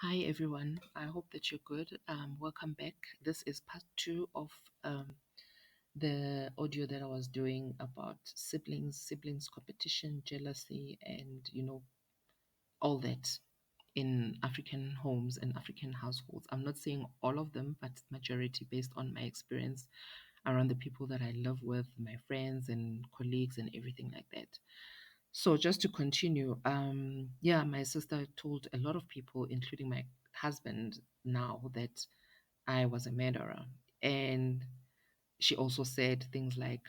Hi everyone. I hope that you're good. Welcome back. This is part two of the audio that I was doing about siblings competition, jealousy, and all that in African homes and African households. I'm not saying all of them, but majority based on my experience around the people that I live with, my friends and colleagues and everything like that. So just to continue, yeah, my sister told a lot of people, including my husband now, that I was a murderer. And she also said things like,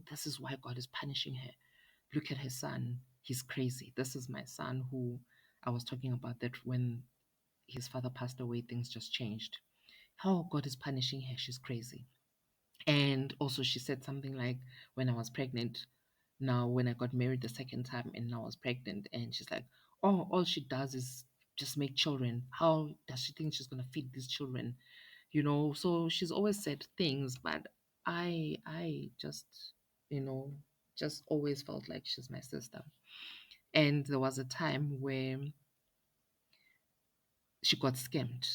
this is why God is punishing her. Look at her son. He's crazy. This is my son who I was talking about, that when his father passed away, things just changed. How God is punishing her. She's crazy. And also, she said something like, when I was pregnant, now when I got married the second time and now I was pregnant, and she's like, oh, all she does is just make children. How does she think she's gonna feed these children? So she's always said things, but I just, you know, just always felt like she's my sister. And there was a time where she got scammed.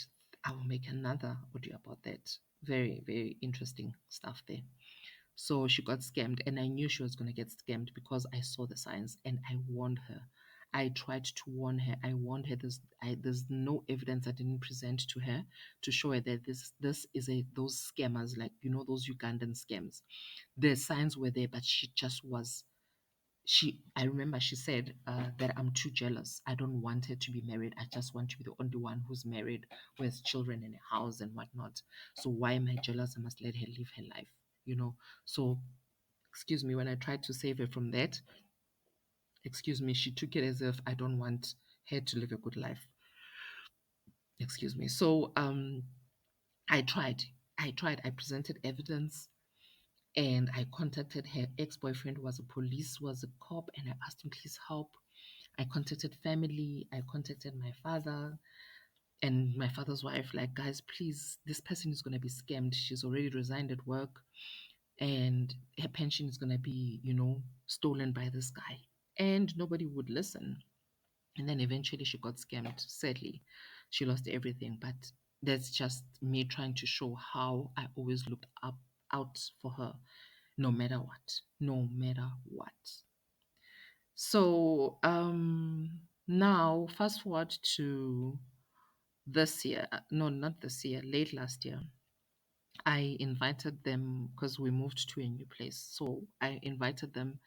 I will make another audio about that. Very, very interesting stuff there. So she got scammed, and I knew she was going to get scammed because I saw the signs and I warned her. I tried to warn her. I warned her. There's no evidence I didn't present to her to show her that this is those scammers, like those Ugandan scams. The signs were there, but she just was. I remember she said that I'm too jealous. I don't want her to be married. I just want to be the only one who's married, who has children in a house and whatnot. So why am I jealous? I must let her live her life, you know. So excuse me, when I tried to save her from that, excuse me, she took it as if I don't want her to live a good life. Excuse me. So I tried. I presented evidence, and I contacted her ex-boyfriend who was a police, was a cop, and I asked him, please help. I contacted family, I contacted my father and my father's wife, like, guys, please, this person is gonna be scammed. She's already resigned at work, and her pension is going to be, stolen by this guy. And nobody would listen. And then eventually she got scammed. Sadly, she lost everything. But that's just me trying to show how I always looked out for her, no matter what. No matter what. So now, fast forward to this year. No, not this year, late last year. I invited them because we moved to a new place. So I invited them,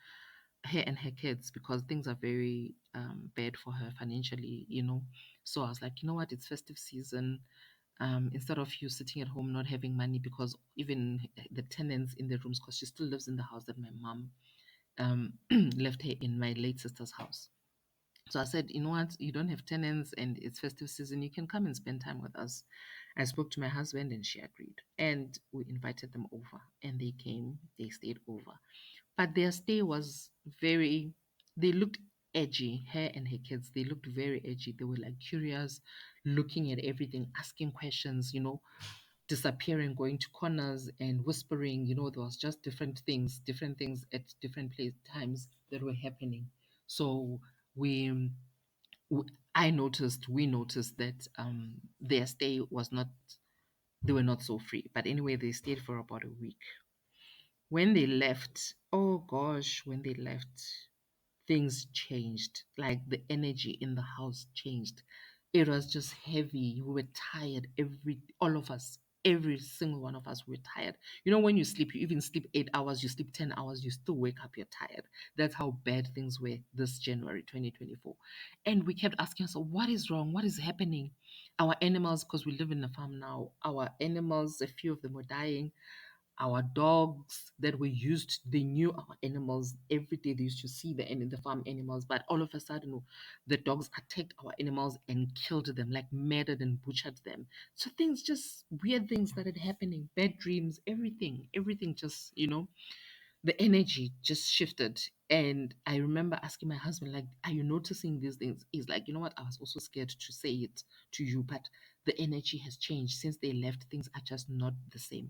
her and her kids, because things are very bad for her financially. So I was like, you know what? It's festive season. Instead of you sitting at home not having money, because even the tenants in the rooms, because she still lives in the house that my mom left her in, my late sister's house. So I said, you know what? You don't have tenants and it's festive season. You can come and spend time with us. I spoke to my husband and she agreed. And we invited them over and they came, they stayed over. But their stay was very, they looked edgy, her and her kids. They looked very edgy. They were like curious, looking at everything, asking questions, disappearing, going to corners and whispering. There was just different things at different times that were happening. So we we noticed that their stay was not, they were not so free. But anyway, they stayed for about a week. When they left, oh gosh, when they left, things changed. Like the energy in the house changed. It was just heavy. We were tired. All of us, every single one of us were tired. When you sleep, you even sleep 8 hours, you sleep 10 hours, you still wake up, you're tired. That's how bad things were this January 2024. And we kept asking ourselves, what is wrong? What is happening? Our animals, because we live in a farm now, our animals, a few of them were dying. Our dogs that were used, they knew our animals. Every day they used to see the farm animals, but all of a sudden the dogs attacked our animals and killed them, like murdered and butchered them. So things, just weird things started happening, bad dreams, everything just, the energy just shifted. And I remember asking my husband, like, are you noticing these things? He's like, you know what, I was also scared to say it to you, but the energy has changed since they left. Things are just not the same.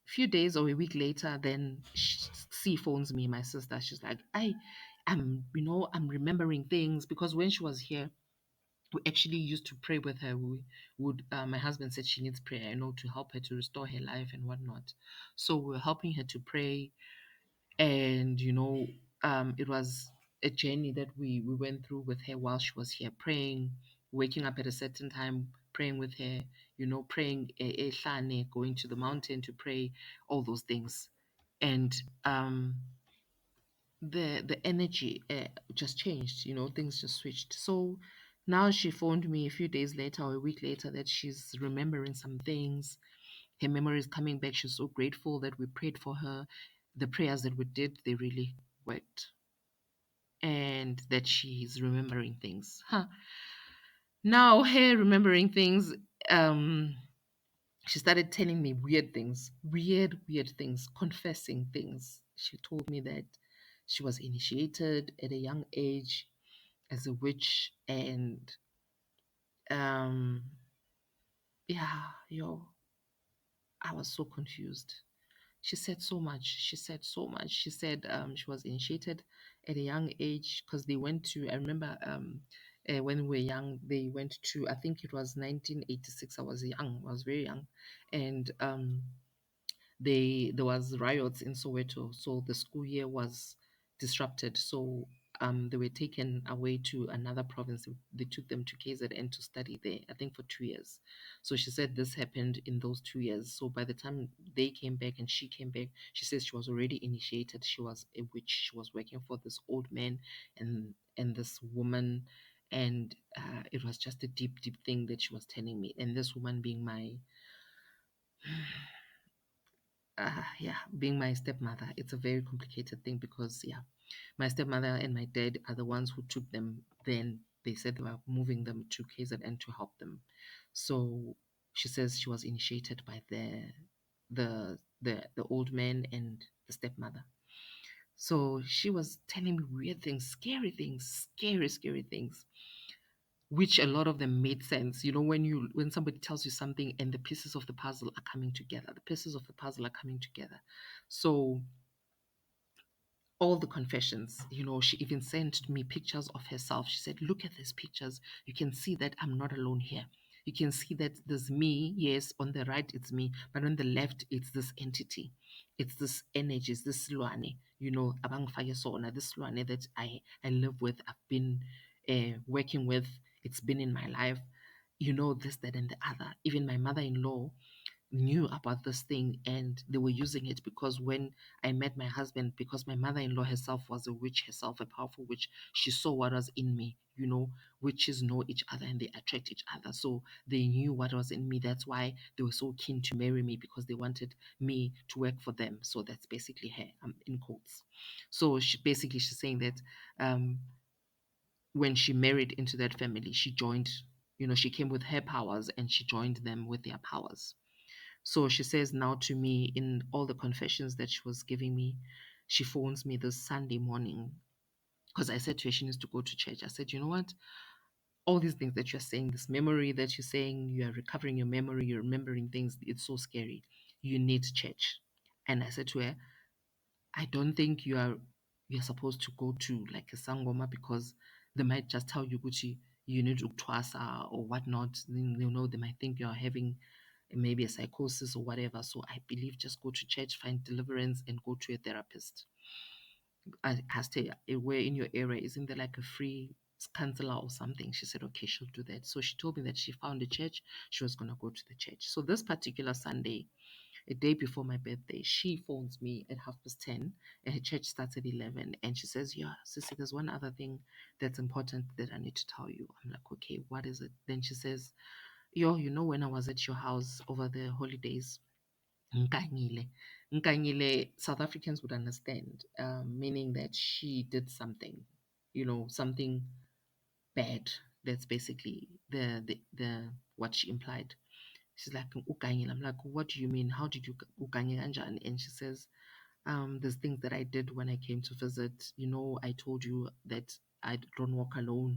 Few days or a week later, then she phones me, my sister. She's like, I'm remembering things, because when she was here, We actually used to pray with her. We would, my husband said she needs prayer, to help her to restore her life and whatnot. So we were helping her to pray, and it was a journey that we went through with her while she was here praying, waking up at a certain time, praying with her, praying ehlane, going to the mountain to pray, all those things. And the energy just changed, things just switched. So now she phoned me a few days later or a week later that she's remembering some things. Her memory is coming back. She's so grateful that we prayed for her. The prayers that we did, they really worked. And that she's remembering things. Huh. Now, her remembering things, she started telling me weird things, weird things, confessing things. She told me that she was initiated at a young age as a witch, and um, yeah, I was so confused. She said so much. She said so much. She said she was initiated at a young age because they went to, I remember when we were young, they went to, I think it was 1986. I was young, I was very young. And there was riots in Soweto, so the school year was disrupted. So they were taken away to another province. They took them to KZN to study there, I think for 2 years. So she said this happened in those 2 years. So by the time they came back and she came back, she says she was already initiated. She was a witch. She was working for this old man and this woman. And it was just a deep, deep thing that she was telling me. And this woman being my yeah, being my stepmother, it's a very complicated thing because, yeah, my stepmother and my dad are the ones who took them. Then they said they were moving them to KZN to help them. So she says she was initiated by the old man and the stepmother. So she was telling me weird things, scary things, scary things, which a lot of them made sense. When somebody tells you something and the pieces of the puzzle are coming together, the pieces of the puzzle are coming together. So all the confessions, she even sent me pictures of herself. She said, look at these pictures. You can see that I'm not alone here. You can see that there's me. Yes, on the right, it's me. But on the left, it's this entity. It's this energy. It's this luane, abangfake sona, this luane that I live with. I've been working with. It's been in my life. This, that, and the other. Even my mother-in-law knew about this thing, and they were using it because when I met my husband, because my mother-in-law herself was a witch herself, a powerful witch, she saw what was in me. Witches know each other and they attract each other, so they knew what was in me. That's why they were so keen to marry me, because they wanted me to work for them. So that's basically her, in quotes. So she's saying that when she married into that family, she joined, she came with her powers and she joined them with their powers. So she says now to me, in all the confessions that she was giving me, she phones me this Sunday morning because I said to her she needs to go to church. I said, you know what? All these things that you're saying, this memory that you're saying, you are recovering your memory, you're remembering things, it's so scary. You need church. And I said to her, I don't think you're supposed to go to like a sangoma, because they might just tell you, Gucci, you need to twasa or whatnot. Then, they might think you're having maybe a psychosis or whatever. So I believe just go to church, find deliverance, and go to a therapist. I asked her, where in your area, isn't there like a free counselor or something? She said, okay, she'll do that. So she told me that she found a church. She was going to go to the church. So this particular Sunday, a day before my birthday, she phones me at 10:30, and her church starts at 11. And she says, yeah, Sissy, there's one other thing that's important that I need to tell you. I'm like, okay, what is it? Then she says, yo, when I was at your house over the holidays, Nkanyile. Nkanyile, South Africans would understand, meaning that she did something, something bad. That's basically the what she implied. She's like, ukanyile. I'm like, what do you mean? How did you ukanye kanjani? And she says, there's things that I did when I came to visit. I told you that I don't walk alone.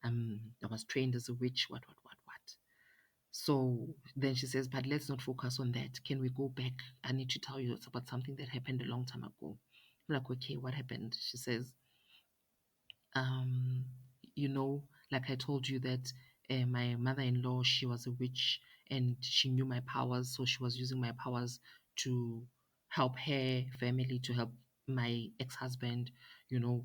I was trained as a witch, what. So then she says, but let's not focus on that. Can we go back? I need to tell you it's about something that happened a long time ago. I'm like, okay, what happened? She says, um, like I told you that My mother-in-law, she was a witch and she knew my powers, so she was using my powers to help her family, to help my ex-husband, you know,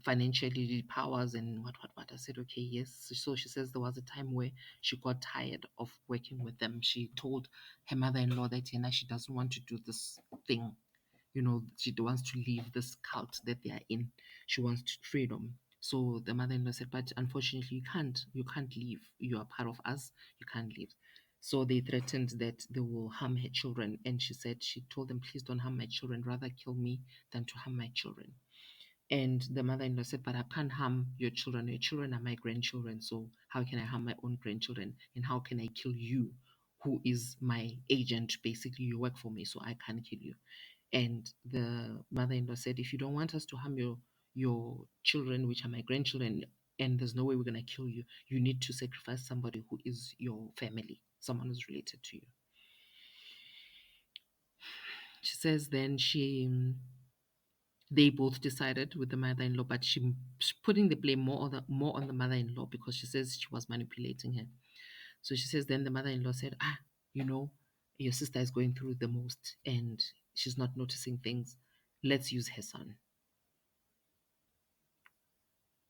financially powers and what. I said, okay, yes. So she says there was a time where she got tired of working with them. She told her mother-in-law that, you know, she doesn't want to do this thing. You know, she wants to leave this cult that they are in. She wants freedom. So the mother-in-law said, but unfortunately, you can't leave. You are part of us. You can't leave. So they threatened that they will harm her children. And she said, she told them, please don't harm my children. Rather kill me than to harm my children. And the mother-in-law said, but I can't harm your children. Your children are my grandchildren. So how can I harm my own grandchildren? And how can I kill you, who is my agent? Basically, you work for me, so I can't kill you. And the mother-in-law said, if you don't want us to harm your children, which are my grandchildren, and there's no way we're gonna kill you, you need to sacrifice somebody who is your family, someone who's related to you. She says then they both decided with the mother-in-law, but she's putting the blame more on the mother-in-law because she says she was manipulating her. So she says then the mother-in-law said, you know, your sister is going through the most and she's not noticing things. Let's use her son.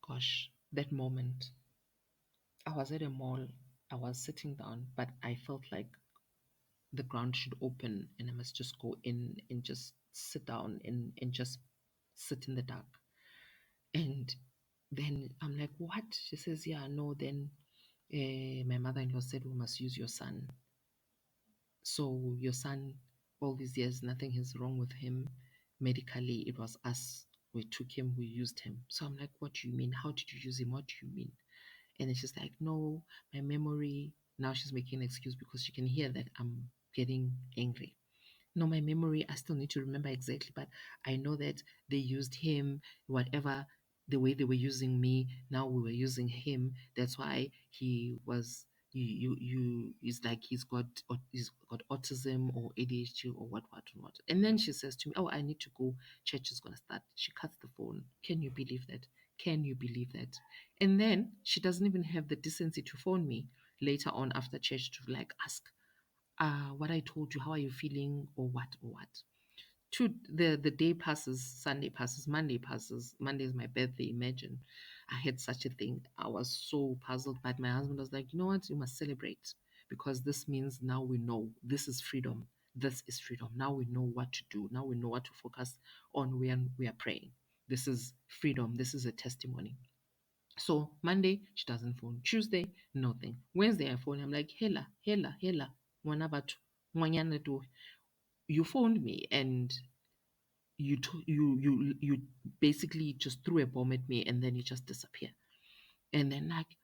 Gosh, that moment, I was at a mall, I was sitting down, but I felt like the ground should open and I must just go in and just sit down and just sit in the dark. And then I'm like, what? She says, yeah, no, then my mother in law said, we must use your son. So your son, all these years, nothing is wrong with him. Medically, it was us. We took him, we used him. So I'm like, what do you mean? How did you use him? What do you mean? And then she's like, no, my memory. Now she's making an excuse because she can hear that I'm getting angry. No, my memory, I still need to remember exactly, but I know that they used him, whatever the way they were using me, now we were using him. That's why he was he's like he's got autism or ADHD or what. And then she says to me, oh, I need to go, church is gonna start. She cuts the phone. Can you believe that? Can you believe that? And then she doesn't even have the decency to phone me later on after church to like ask what I told you, how are you feeling, or what. The day passes, Sunday passes, Monday passes. Monday is my birthday. Imagine, I had such a thing. I was so puzzled, but my husband was like, you know what, you must celebrate because this means now we know this is freedom. This is freedom. Now we know what to do. Now we know what to focus on when we are praying. This is freedom. This is a testimony. So Monday, she doesn't phone. Tuesday, nothing. Wednesday, I phone. I'm like, hela, mwana batho, ngwanyana do. You phoned me and you basically just threw a bomb at me and then you just disappear. And then like,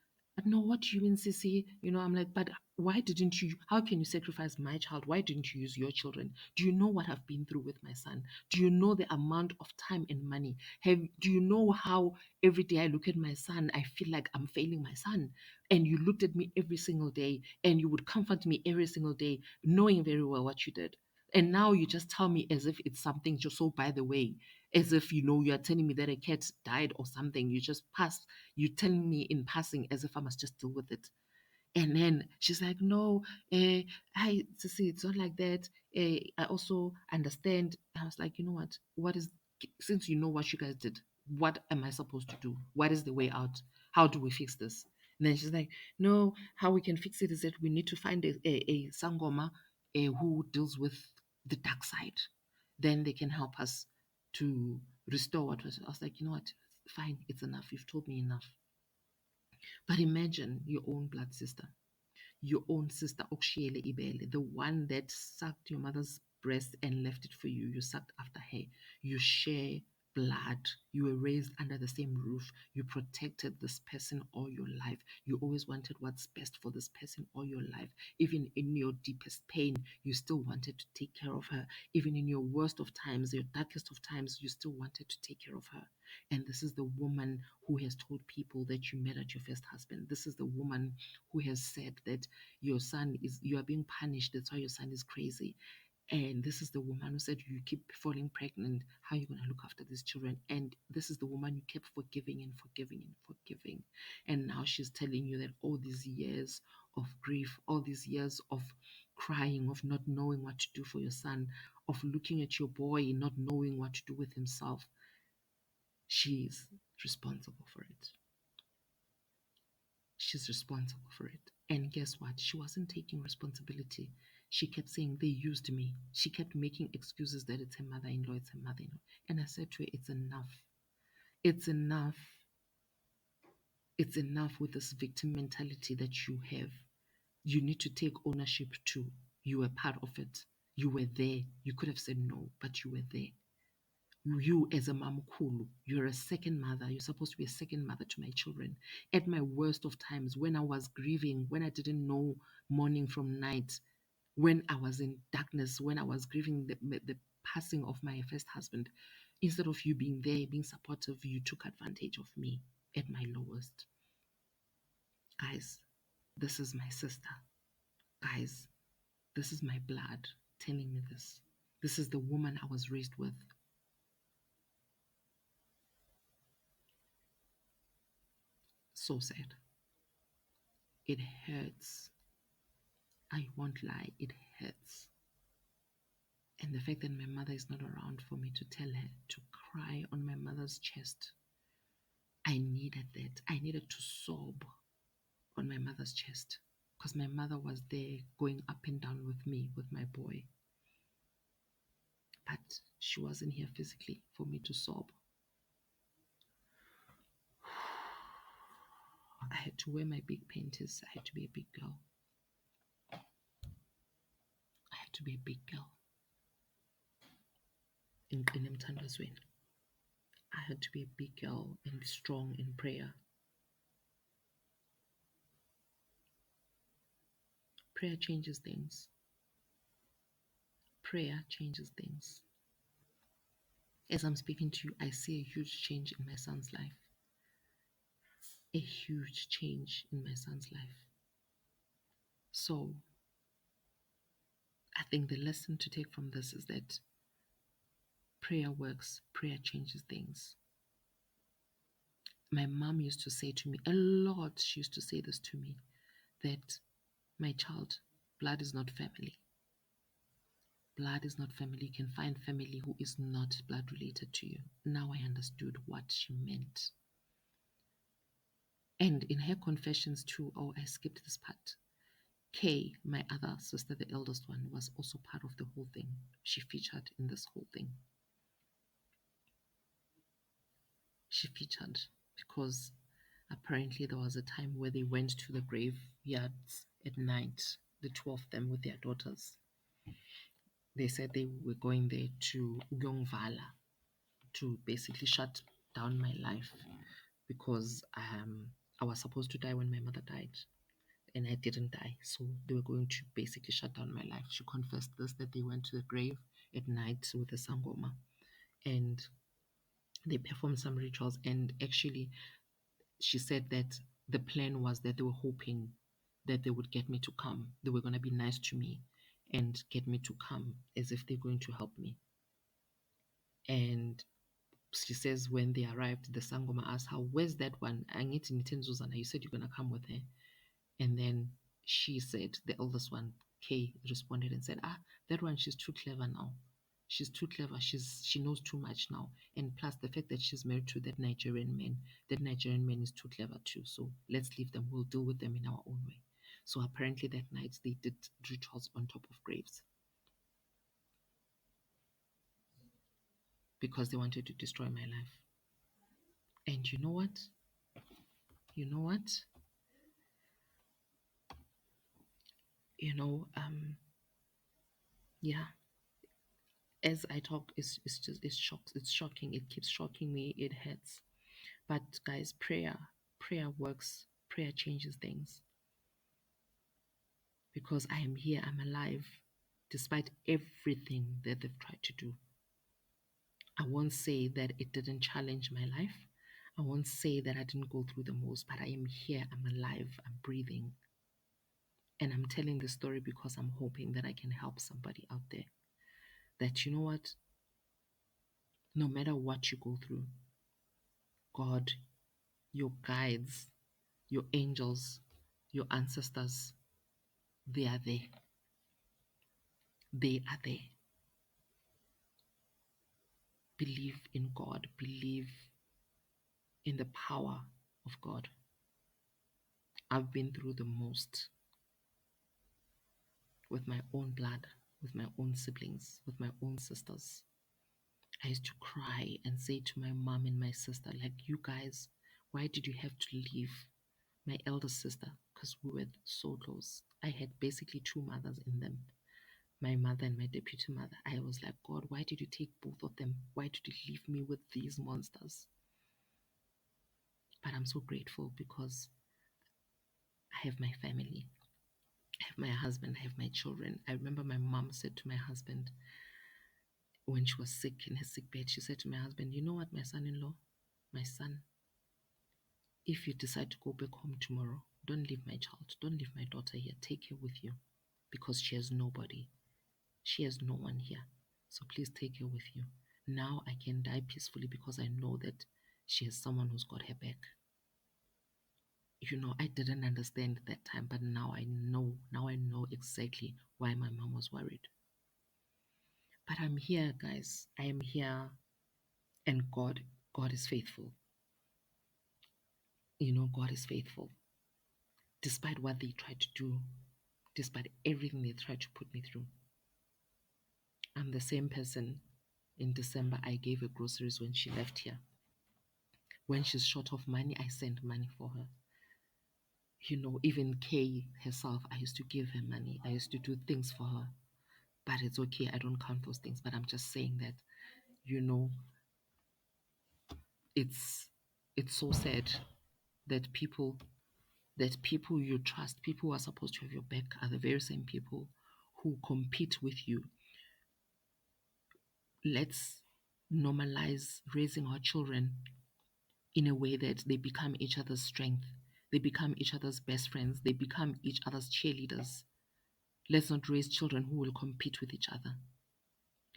no, what do you mean, Sissy? You know, I'm like, but why didn't you? How can you sacrifice my child? Why didn't you use your children? Do you know what I've been through with my son? Do you know the amount of time and money? Do you know how every day I look at my son, I feel like I'm failing my son? And you looked at me every single day and you would comfort me every single day, knowing very well what you did. And now you just tell me as if it's something just so by the way, as if you know you're telling me that a cat died or something. You just passed, you telling me in passing as if I must just deal with it. And then she's like, no, I see it's not like that. I also understand. I was like, you know what is, since you know what you guys did, what am I supposed to do? What is the way out? How do we fix this? And then she's like, no, how we can fix it is that we need to find a sangoma who deals with the dark side. Then they can help us to restore what was. I was like, you know what? Fine, it's enough. You've told me enough. But imagine your own blood sister, your own sister, Okshiele Ibele, the one that sucked your mother's breast and left it for you. You sucked after her. You share blood. You were raised under the same roof. You protected this person all your life. You always wanted what's best for this person all your life. Even in your deepest pain, you still wanted to take care of her. Even in your worst of times, your darkest of times, you still wanted to take care of her. And this is the woman who has told people that you met at your first husband. This is the woman who has said that your son is, you are being punished, that's why your son is crazy. And this is the woman who said, you keep falling pregnant. How are you going to look after these children? And this is the woman you kept forgiving and forgiving and forgiving. And now she's telling you that all these years of grief, all these years of crying, of not knowing what to do for your son, of looking at your boy, not knowing what to do with himself, she's responsible for it. She's responsible for it. And guess what? She wasn't taking responsibility. She kept saying, they used me. She kept making excuses that it's her mother in law, it's her mother in law. And I said to her, it's enough. It's enough. It's enough with this victim mentality that you have. You need to take ownership too. You were part of it. You were there. You could have said no, but you were there. You as a mamukulu, you're a second mother. You're supposed to be a second mother to my children. At my worst of times, when I was grieving, when I didn't know morning from night, when I was in darkness, when I was grieving the passing of my first husband, instead of you being there, being supportive, you took advantage of me at my lowest. Guys, this is my sister. Guys, this is my blood telling me this. This is the woman I was raised with. So sad. It hurts. I won't lie, it hurts. And the fact that my mother is not around for me to tell her to cry on my mother's chest, I needed that. I needed to sob on my mother's chest because my mother was there going up and down with me, with my boy. But she wasn't here physically for me to sob. I had to wear my big panties. I had to be a big girl. I had to be a big girl. In Emthandazweni. I had to be a big girl and be strong in prayer. Prayer changes things. Prayer changes things. As I'm speaking to you, I see a huge change in my son's life. A huge change in my son's life. So, I think the lesson to take from this is that prayer works, prayer changes things. My mom used to say to me a lot, she used to say this to me, that my child, blood is not family. Blood is not family. You can find family who is not blood related to you. Now I understood what she meant. And in her confessions too, oh, I skipped this part. Kay, my other sister, the eldest one, was also part of the whole thing. She featured in this whole thing. She featured because apparently there was a time where they went to the graveyards at night, the two of them with their daughters. They said they were going there to Ugongvala, to basically shut down my life because I was supposed to die when my mother died and I didn't die. So they were going to basically shut down my life. She confessed this, that they went to the grave at night with the Sangoma and they performed some rituals. And actually, she said that the plan was that they were hoping that they would get me to come. They were going to be nice to me and get me to come as if they're going to help me. And she says when they arrived, the Sangoma asked her, where's that one? Angithi ngithe Zuzana, you said you're going to come with her. And then she said, the eldest one, Kay, responded and said, that one, she's too clever now. She's too clever. She knows too much now. And plus the fact that she's married to that Nigerian man is too clever too. So let's leave them. We'll deal with them in our own way. So apparently that night they did rituals on top of graves because they wanted to destroy my life. And you know what? You know what? Yeah, as I talk, it's shocking. It keeps shocking me. It hurts. But guys, prayer works. Prayer changes things. Because I am here, I'm alive, despite everything that they've tried to do. I won't say that it didn't challenge my life. I won't say that I didn't go through the most, but I am here, I'm alive, I'm breathing. And I'm telling this story because I'm hoping that I can help somebody out there. that, you know what, no matter what you go through, God, your guides, your angels, your ancestors, they are there. They are there. Believe in God. Believe in the power of God. I've been through the most with my own blood, with my own siblings, with my own sisters. I used to cry and say to my mom and my sister, like, you guys, why did you have to leave my elder sister? Because we were so close. I had basically two mothers in them, my mother and my deputy mother. I was like, God, why did you take both of them? Why did you leave me with these monsters? But I'm so grateful because I have my family. I have my husband. I have my children. I remember my mom said to my husband when she was sick in his sick bed, she said to my husband, you know what, my son-in-law, my son, if you decide to go back home tomorrow, don't leave my child. Don't leave my daughter here. Take her with you because she has nobody. She has no one here. So please take her with you. Now I can die peacefully because I know that she has someone who's got her back. You know, I didn't understand at that time, but now I know. Now I know exactly why my mom was worried. But I'm here, guys. I am here, and God is faithful. You know, God is faithful. Despite what they tried to do, despite everything they tried to put me through, I'm the same person. In December, I gave her groceries when she left here. When she's short of money, I send money for her. You know, even Kay herself, I used to give her money. I used to do things for her. But it's okay. I don't count those things. But I'm just saying that, you know, it's it's so sad that people you trust, people who are supposed to have your back, are the very same people who compete with you. Let's normalize raising our children in a way that they become each other's strength. They become each other's best friends. They become each other's cheerleaders. Let's not raise children who will compete with each other.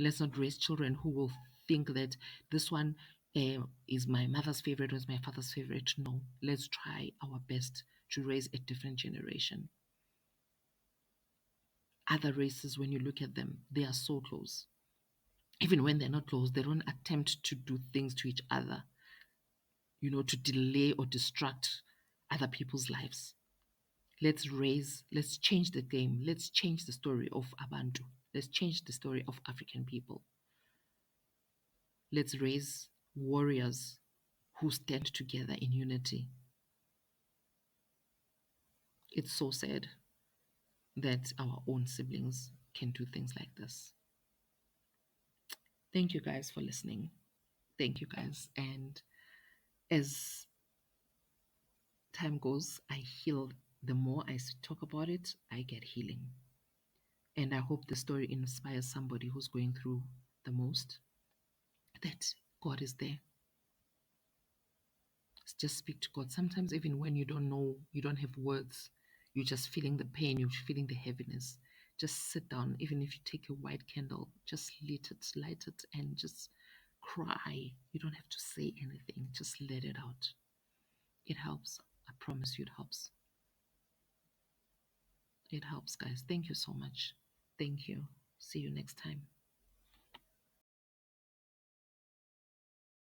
Let's not raise children who will think that this one is my mother's favorite or is my father's favorite. No, let's try our best to raise a different generation. Other races, when you look at them, they are so close. Even when they're not close, they don't attempt to do things to each other, you know, to delay or distract other people's lives. Let's change the game. Let's change the story of Abantu. Let's change the story of African people. Let's raise warriors who stand together in unity. It's so sad that our own siblings can do things like this. Thank you guys for listening. Thank you guys. And as time goes, I heal. The more I talk about it, I get healing. And I hope the story inspires somebody who's going through the most, that God is there. Just speak to God. Sometimes, even when you don't know, you don't have words, you're just feeling the pain, you're feeling the heaviness. Just sit down. Even if you take a white candle, just light it, and just cry. You don't have to say anything. Just let it out. It helps. I promise you, it helps. It helps, guys. Thank you so much. Thank you. See you next time.